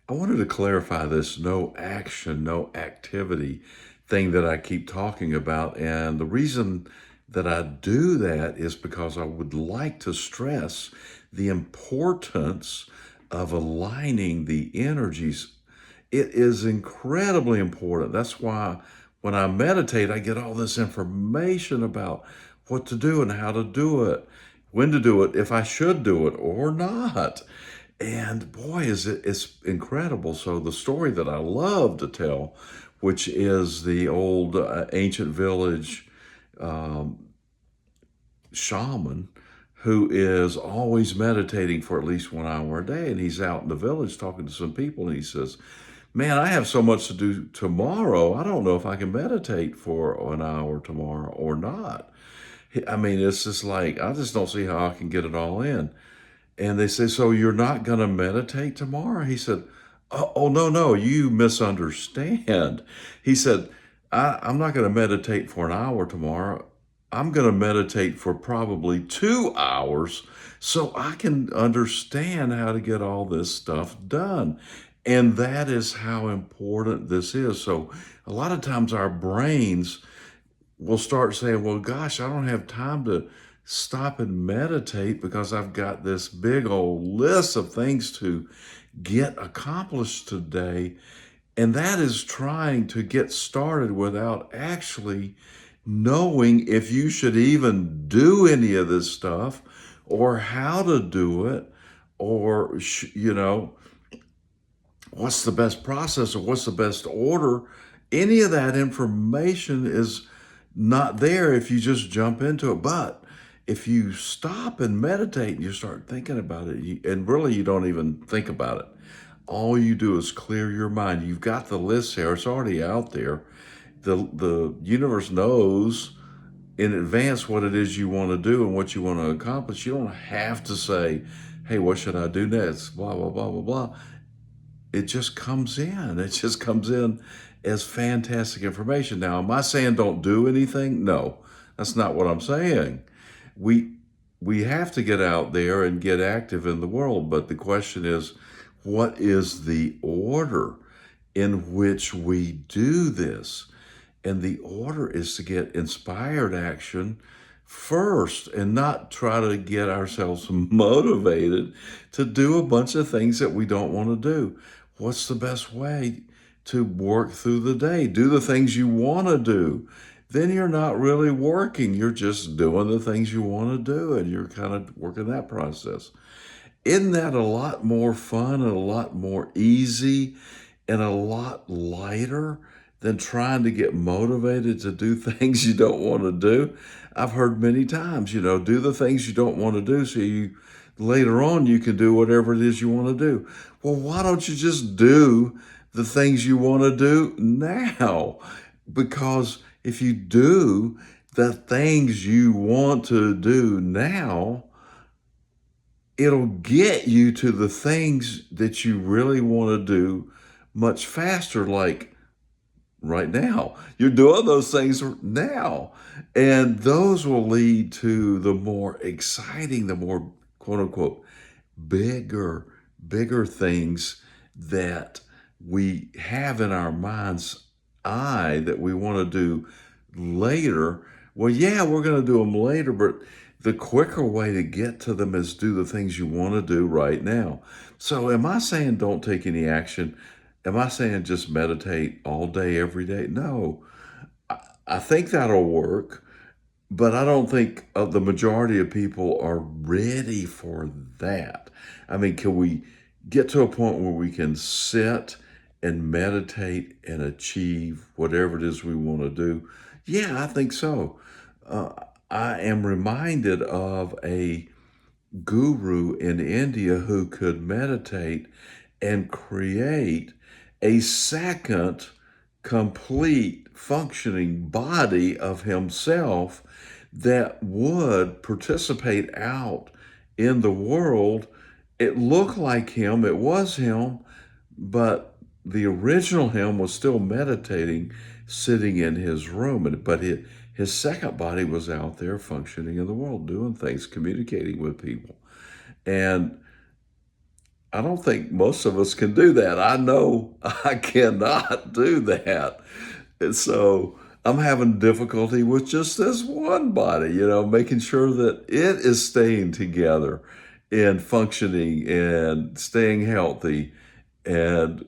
I wanted to clarify this no action, no activity thing that I keep talking about. And the reason that I do that is because I would like to stress the importance of aligning the energies. It is incredibly important. That's why when I meditate, I get all this information about what to do and how to do it, when to do it, if I should do it or not. And boy, it's incredible. So the story that I love to tell, which is the old ancient village um, shaman who is always meditating for at least 1 hour a day. And he's out in the village talking to some people, and he says, man, I have so much to do tomorrow. I don't know if I can meditate for an hour tomorrow or not. I mean, it's just like, I just don't see how I can get it all in. And they say, so you're not going to meditate tomorrow? He said, oh, no, no, you misunderstand. He said, I'm not going to meditate for an hour tomorrow. I'm going to meditate for probably 2 hours so I can understand how to get all this stuff done. And that is how important this is. So a lot of times our brains will start saying, well, gosh, I don't have time to stop and meditate because I've got this big old list of things to get accomplished today. And that is trying to get started without actually knowing if you should even do any of this stuff or how to do it or, what's the best process or what's the best order. Any of that information is not there if you just jump into it. But if you stop and meditate and you start thinking about it, and really you don't even think about it, all you do is clear your mind. You've got the list there, it's already out there. The universe knows in advance what it is you want to do and what you want to accomplish. You don't have to say, hey, what should I do next? Blah, blah, blah, blah, blah. It just comes in. It just comes in as fantastic information. Now, am I saying don't do anything? No, that's not what I'm saying. We we have to get out there and get active in the world, but the question is, what is the order in which we do this? And the order is to get inspired action first and not try to get ourselves motivated to do a bunch of things that we don't want to do. What's the best way to work through the day? Do the things you want to do. Then you're not really working. You're just doing the things you want to do, and you're kind of working that process. Isn't that a lot more fun and a lot more easy and a lot lighter than trying to get motivated to do things you don't want to do? I've heard many times, do the things you don't want to do so you later on you can do whatever it is you want to do. Well, why don't you just do the things you want to do now? Because if you do the things you want to do now, it'll get you to the things that you really want to do much faster, like right now. You're doing those things now. And those will lead to the more exciting, the more quote unquote bigger, bigger things that we have in our mind's eye that we want to do later. Well, yeah, we're going to do them later, but the quicker way to get to them is do the things you want to do right now. So, am I saying don't take any action? Am I saying just meditate all day, every day? No. I think that'll work, but I don't think the majority of people are ready for that. I mean, can we get to a point where we can sit and meditate and achieve whatever it is we want to do? Yeah, I think so. Uh, I am reminded of a guru in India who could meditate and create a second complete functioning body of himself that would participate out in the world. It looked like him, it was him, but the original him was still meditating, sitting in his room. But his second body was out there functioning in the world, doing things, communicating with people. And I don't think most of us can do that. I know I cannot do that. And so I'm having difficulty with just this one body, making sure that it is staying together and functioning and staying healthy and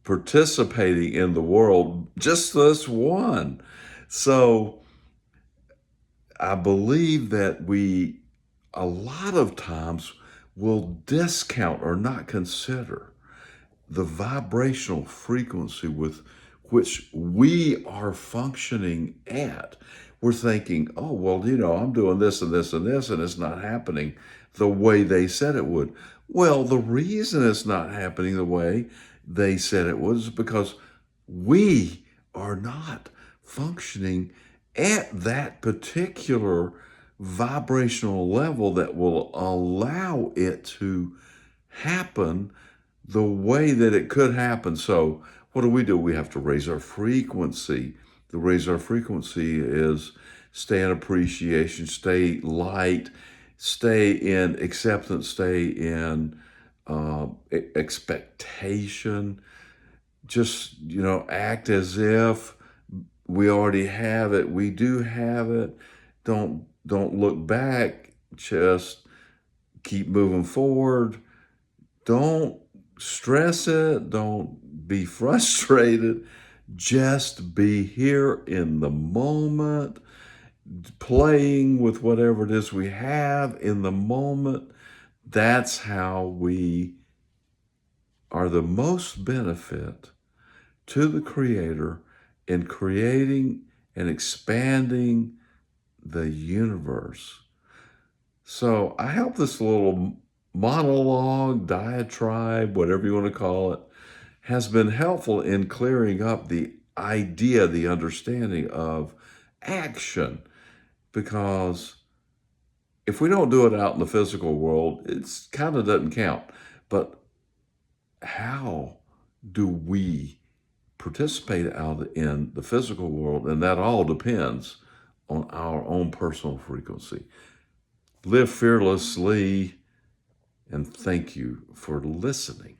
participating in the world, just this one. So I believe that a lot of times, will discount or not consider the vibrational frequency with which we are functioning at. We're thinking, oh, well, I'm doing this and this and this, and it's not happening the way they said it would. Well, the reason it's not happening the way they said it was because we are not functioning at that particular vibrational level that will allow it to happen the way that it could happen. So, what do? We have to raise our frequency. To raise our frequency is stay in appreciation, stay light, stay in acceptance, stay in expectation. Just, act as if we already have it. We do have it. Don't look back. Just keep moving forward. Don't stress it. Don't be frustrated. Just be here in the moment, playing with whatever it is we have in the moment. That's how we are the most benefit to the Creator in creating and expanding the universe. So I hope this little monologue, diatribe, whatever you want to call it, has been helpful in clearing up the idea, the understanding of action. Because if we don't do it out in the physical world, it's kind of doesn't count. But how do we participate out in the physical world? And that all depends on our own personal frequency. Live fearlessly, and thank you for listening.